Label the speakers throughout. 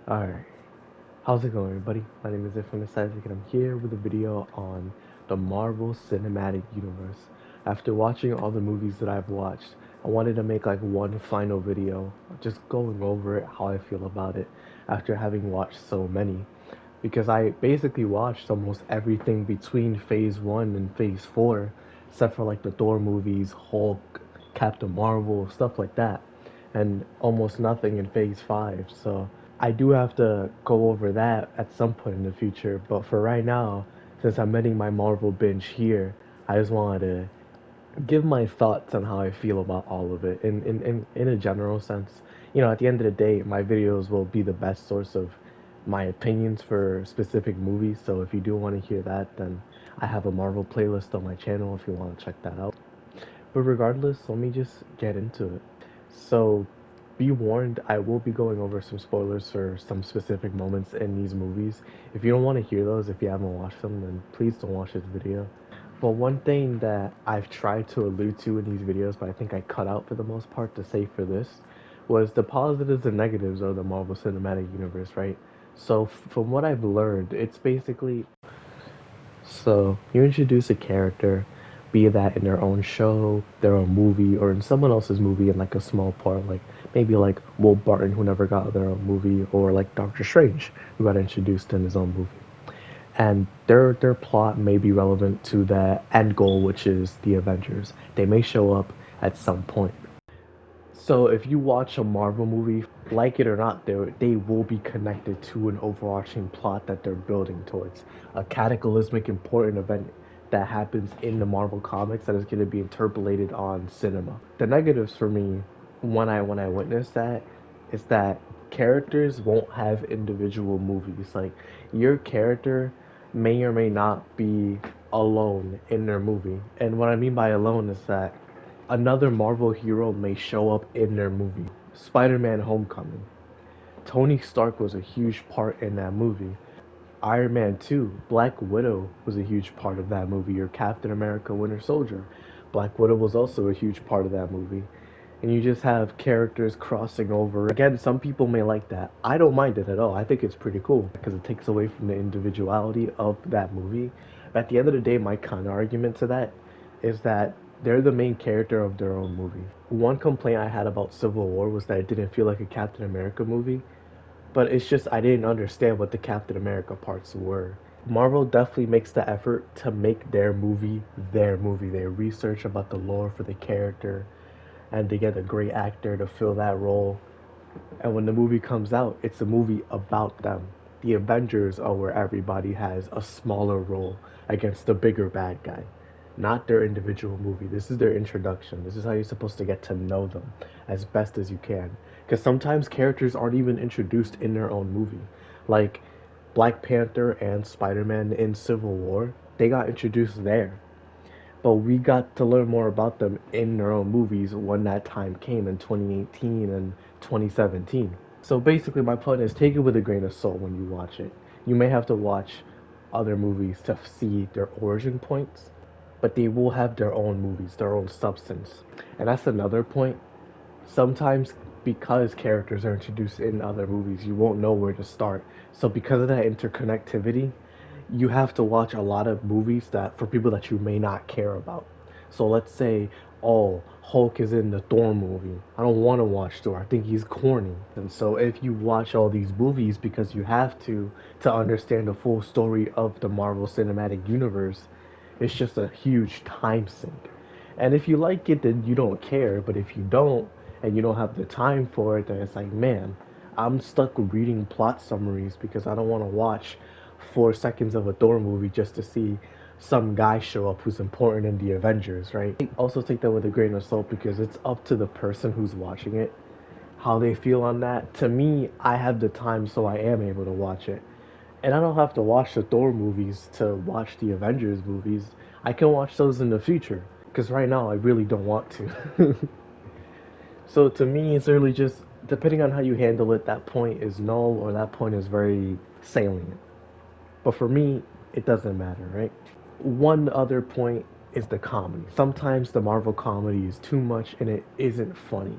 Speaker 1: Alright, how's it going, everybody? My name is Infamous Isaac, and I'm here with a video on the Marvel Cinematic Universe. After watching all the movies that I've watched, I wanted to make like one final video, just going over it, how I feel about it, after having watched so many. Because I basically watched almost everything between Phase 1 and Phase 4, except for like the Thor movies, Hulk, Captain Marvel, stuff like that, and almost nothing in Phase 5, so I do have to go over that at some point in the future, but for right now, since I'm ending my Marvel binge here, I just wanted to give my thoughts on how I feel about all of it in a general sense. You know, at the end of the day, my videos will be the best source of my opinions for specific movies, so if you do want to hear that, then I have a Marvel playlist on my channel if you want to check that out. But regardless, let me just get into it. So, be warned, I will be going over some spoilers for some specific moments in these movies. If you don't want to hear those, if you haven't watched them, then please don't watch this video. But one thing that I've tried to allude to in these videos, but I think I cut out for the most part to say for this, was the positives and negatives of the Marvel Cinematic Universe, right? So, from what I've learned, it's basically so you introduce a character, be that in their own show, their own movie, or in someone else's movie in like a small part, like maybe like Will Barton who never got their own movie, or like Doctor Strange who got introduced in his own movie. And their plot may be relevant to the end goal, which is the Avengers. They may show up at some point. So if you watch a Marvel movie, like it or not, they will be connected to an overarching plot that they're building towards. A cataclysmic important event that happens in the Marvel comics that is going to be interpolated on cinema. The negatives for me when I witnessed that is that characters won't have individual movies. Like your character may or may not be alone in their movie. And what I mean by alone is that another Marvel hero may show up in their movie. Spider-Man Homecoming. Tony Stark was a huge part in that movie. Iron Man 2, Black Widow was a huge part of that movie, or Captain America Winter Soldier. Black Widow was also a huge part of that movie. And you just have characters crossing over. Again, some people may like that. I don't mind it at all. I think it's pretty cool because it takes away from the individuality of that movie. But at the end of the day, my counter argument to that is that they're the main character of their own movie. One complaint I had about Civil War was that it didn't feel like a Captain America movie, but it's just I didn't understand what the Captain America parts were. Marvel definitely makes the effort to make their movie their movie. They research about the lore for the character and they get a great actor to fill that role. And when the movie comes out, it's a movie about them. The Avengers are where everybody has a smaller role against the bigger bad guy, not their individual movie. This is their introduction. This is how you're supposed to get to know them as best as you can. Because sometimes characters aren't even introduced in their own movie. Like Black Panther and Spider Man in Civil War, they got introduced there. But we got to learn more about them in their own movies when that time came in 2018 and 2017. So basically, my point is take it with a grain of salt when you watch it. You may have to watch other movies to see their origin points, but they will have their own movies, their own substance. And that's another point. Sometimes because characters are introduced in other movies, you won't know where to start. So because of that interconnectivity, you have to watch a lot of movies that for people that you may not care about. So let's say, oh, Hulk is in the Thor movie. I don't want to watch Thor. I think he's corny. And so if you watch all these movies because you have to understand the full story of the Marvel Cinematic Universe, it's just a huge time sink. And if you like it, then you don't care. But if you don't, and you don't have the time for it, then it's like, man, I'm stuck reading plot summaries because I don't want to watch 4 seconds of a Thor movie just to see some guy show up who's important in the Avengers, right? Also take that with a grain of salt because it's up to the person who's watching it how they feel on that. To me, I have the time, so I am able to watch it. And I don't have to watch the Thor movies to watch the Avengers movies. I can watch those in the future because right now I really don't want to. So to me, it's really just depending on how you handle it. That point is null, or that point is very salient. But for me, it doesn't matter, right? One other point is the comedy. Sometimes the Marvel comedy is too much and it isn't funny.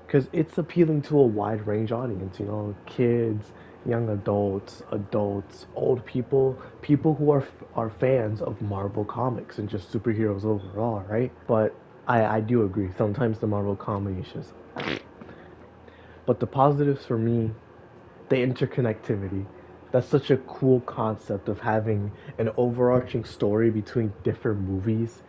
Speaker 1: because it's appealing to a wide range audience, you know, kids, young adults, adults, old people, people who are fans of Marvel comics and just superheroes overall, right? But I do agree. Sometimes the Marvel comedy is just. But the positives for me, the interconnectivity. That's such a cool concept of having an overarching story between different movies.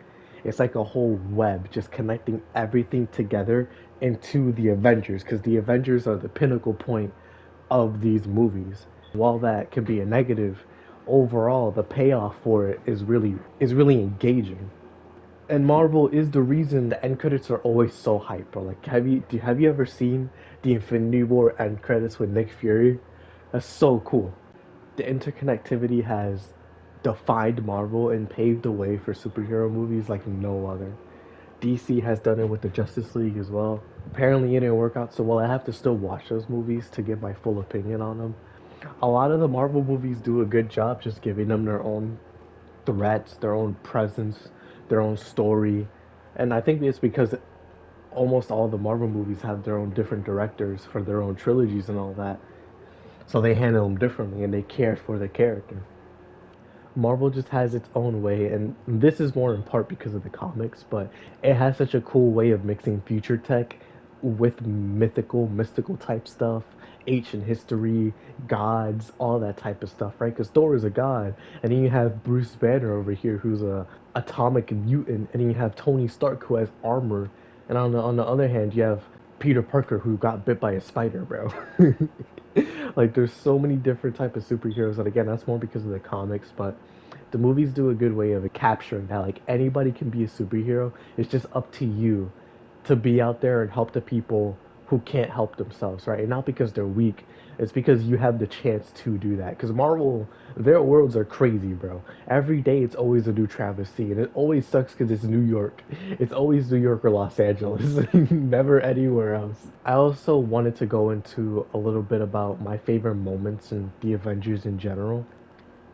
Speaker 1: It's like a whole web just connecting everything together into the Avengers because the Avengers are the pinnacle point of these movies. While that can be a negative, overall the payoff for it is really engaging. And Marvel is the reason the end credits are always so hype, bro. Like, have you ever seen the Infinity War end credits with Nick Fury? That's so cool. The interconnectivity has defined Marvel and paved the way for superhero movies like no other. DC has done it with the Justice League as well. Apparently, it didn't work out so well. I have to still watch those movies to get my full opinion on them. A lot of the Marvel movies do a good job just giving them their own threats, their own presence, their own story. And I think it's because almost all the Marvel movies have their own different directors for their own trilogies and all that. So they handle them differently and they care for the character. Marvel just has its own way, and this is more in part because of the comics, but it has such a cool way of mixing future tech with mystical type stuff, ancient history, gods, all that type of stuff, right? Because Thor is a god, and then you have Bruce Banner over here, who's a atomic mutant, and then you have Tony Stark, who has armor, and on the other hand, you have Peter Parker, who got bit by a spider, bro. Like there's so many different type of superheroes, and again, that's more because of the comics, but the movies do a good way of capturing that like anybody can be a superhero. It's just up to you to be out there and help the people who can't help themselves, right? And not because they're weak, it's because you have the chance to do that. Because Marvel, their worlds are crazy, bro. Every day it's always a new travesty, and it always sucks because it's New York. It's always New York or Los Angeles, never anywhere else. I also wanted to go into a little bit about my favorite moments in the Avengers in general.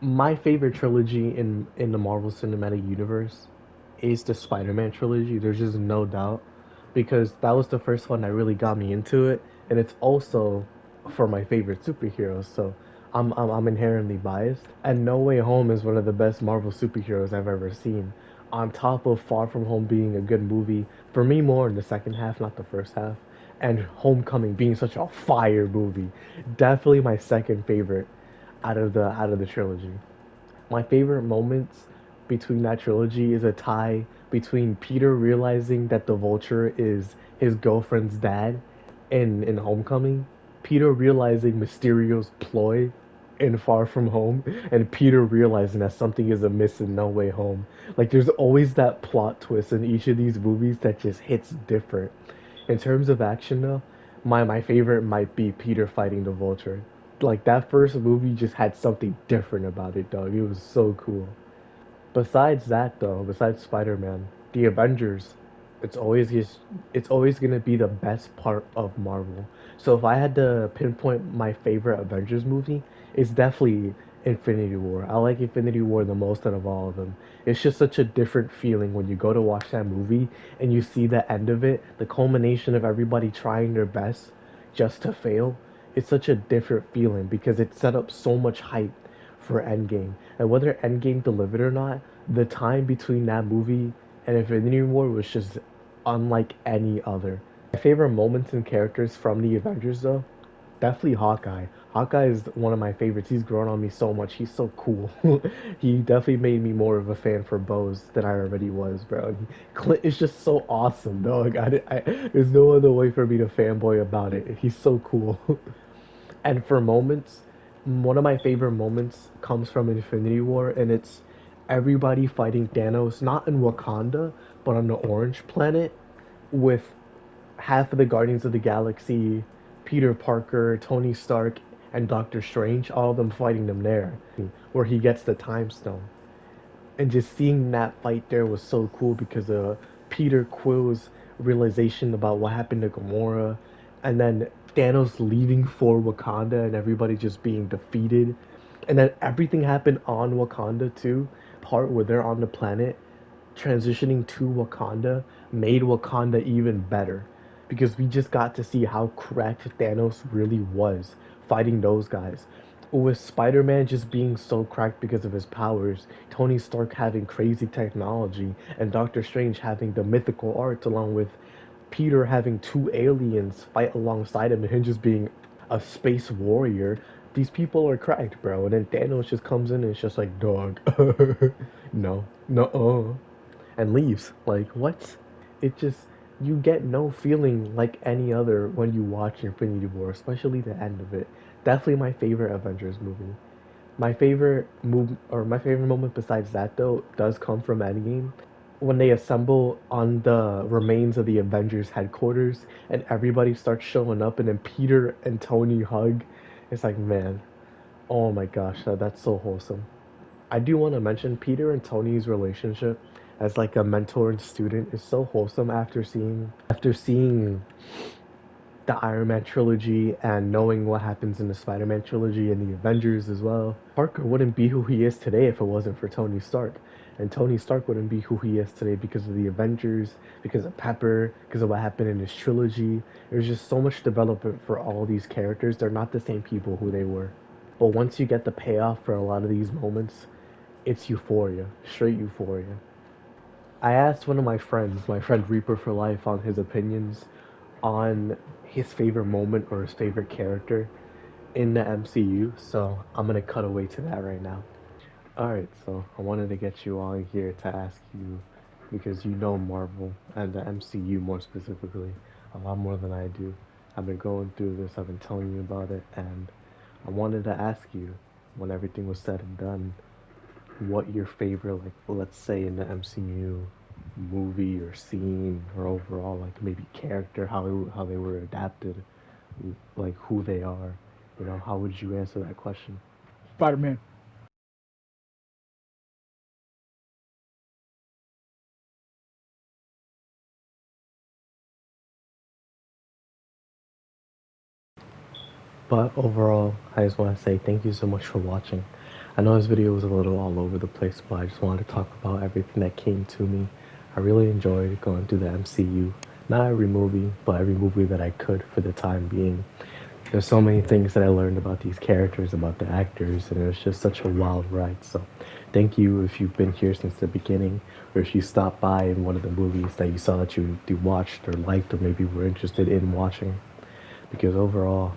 Speaker 1: My favorite trilogy in the Marvel Cinematic Universe is the Spider-Man trilogy. There's just no doubt because that was the first one that really got me into it, and it's also for my favorite superheroes. So I'm inherently biased. And No Way Home is one of the best Marvel superheroes I've ever seen. On top of Far From Home being a good movie, for me more in the second half, not the first half, and Homecoming being such a fire movie. Definitely my second favorite out of the trilogy. My favorite moments between that trilogy is a tie between Peter realizing that the Vulture is his girlfriend's dad in Homecoming, Peter realizing Mysterio's ploy in Far From Home, and Peter realizing that something is amiss in No Way Home. Like there's always that plot twist in each of these movies that just hits different. In terms of action though, my favorite might be Peter fighting the Vulture. Like that first movie just had something different about it, dog. It was so cool. Besides that though, besides Spider-Man, the Avengers, it's always just it's always gonna be the best part of Marvel. So if I had to pinpoint my favorite Avengers movie, it's definitely Infinity War. I like Infinity War the most out of all of them. It's just such a different feeling when you go to watch that movie and you see the end of it, the culmination of everybody trying their best just to fail. It's such a different feeling because it set up so much hype for Endgame. And whether Endgame delivered or not, the time between that movie and Infinity War was just unlike any other. My favorite moments and characters from the Avengers, though, definitely Hawkeye. Hawkeye is one of my favorites. He's grown on me so much. He's so cool. He definitely made me more of a fan for Bose than I already was, bro. Clint is just so awesome, dog. There's no other way for me to fanboy about it. He's so cool. And for moments, one of my favorite moments comes from Infinity War, and it's everybody fighting Thanos, not in Wakanda, but on the Orange Planet, with half of the Guardians of the Galaxy, Peter Parker, Tony Stark, and Doctor Strange, all of them fighting them there, where he gets the Time Stone. And just seeing that fight there was so cool because of Peter Quill's realization about what happened to Gamora, and then Thanos leaving for Wakanda and everybody just being defeated, and then everything happened on Wakanda too. Part where they're on the planet, transitioning to Wakanda made Wakanda even better. because we just got to see how cracked Thanos really was fighting those guys. With Spider-Man just being so cracked because of his powers, Tony Stark having crazy technology, and Doctor Strange having the mythical arts, along with Peter having two aliens fight alongside him, and him just being a space warrior. These people are cracked, bro. And then Thanos just comes in and it's just like, dog, no, no, and leaves. Like, what? It just, you get no feeling like any other when you watch Infinity War, especially the end of it. Definitely my favorite Avengers movie. My favorite move, or my favorite moment besides that though, does come from Endgame, when they assemble on the remains of the Avengers headquarters and everybody starts showing up, and then Peter and Tony hug. It's like, man, oh my gosh, that's so wholesome. I do want to mention Peter and Tony's relationship as like a mentor and student is so wholesome after seeing the Iron Man trilogy and knowing what happens in the Spider-Man trilogy and the Avengers as well. Parker wouldn't be who he is today if it wasn't for Tony Stark. And Tony Stark wouldn't be who he is today because of the Avengers, because of Pepper, because of what happened in his trilogy. There's just so much development for all these characters. They're not the same people who they were. But once you get the payoff for a lot of these moments, it's euphoria, straight euphoria. I asked one of my friend Reaper for Life, on his opinions on his favorite moment or his favorite character in the MCU, so I'm gonna cut away to that right now. Alright, so I wanted to get you on here to ask you, because you know Marvel and the MCU more specifically a lot more than I do. I've been going through this, I've been telling you about it, and I wanted to ask you, when everything was said and done, what your favorite, like, let's say in the MCU movie or scene or overall, like maybe character, how they were adapted, like who they are. You know, how would you answer that question?
Speaker 2: Spider-Man.
Speaker 1: But overall, I just want to say thank you so much for watching. I know this video was a little all over the place, but I just wanted to talk about everything that came to me. I really enjoyed going through the MCU. Not every movie, but every movie that I could for the time being. There's so many things that I learned about these characters, about the actors, and it was just such a wild ride. So, thank you if you've been here since the beginning, or if you stopped by in one of the movies that you saw that you watched or liked, or maybe were interested in watching. Because overall,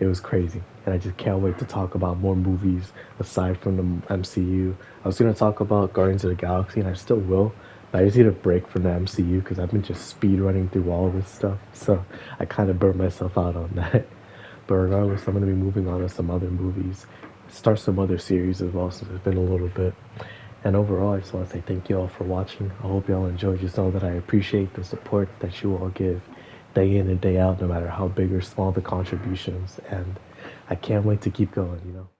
Speaker 1: it was crazy, and I just can't wait to talk about more movies aside from the MCU. I was gonna talk about Guardians of the Galaxy, and I still will, but I just need a break from the MCU because I've been just speed running through all of this stuff, so I kind of burned myself out on that. But regardless, I'm gonna be moving on to some other movies, start some other series as well since it's been a little bit. And overall, I just want to say thank you all for watching. I hope you all enjoyed. Just know that I appreciate the support that you all give day in and day out, no matter how big or small the contributions. And I can't wait to keep going, you know.